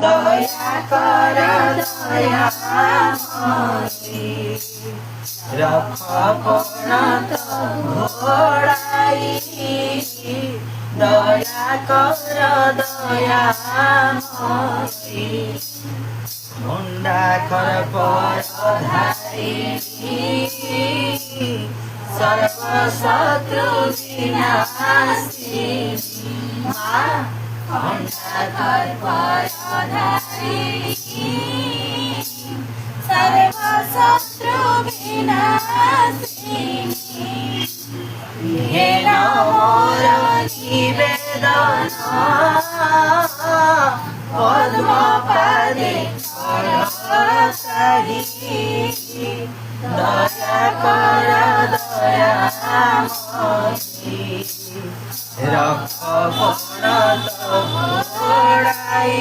দয়া কর দয়াময়ী রক্ষ প্রণত ঘোড়াই দয়া কর দয়াময়ী মুন্ডাখর পরধারী সর্বশত্রু বিনাশিনী মা মুন্ডাখর পরধারী সর্বশত্রু বিনাশিনী হে মোর নিবেদন পদ্মপাদে করতারি দয়া কর দয়াময়ী রক্ষ প্রণত ঘোড়াই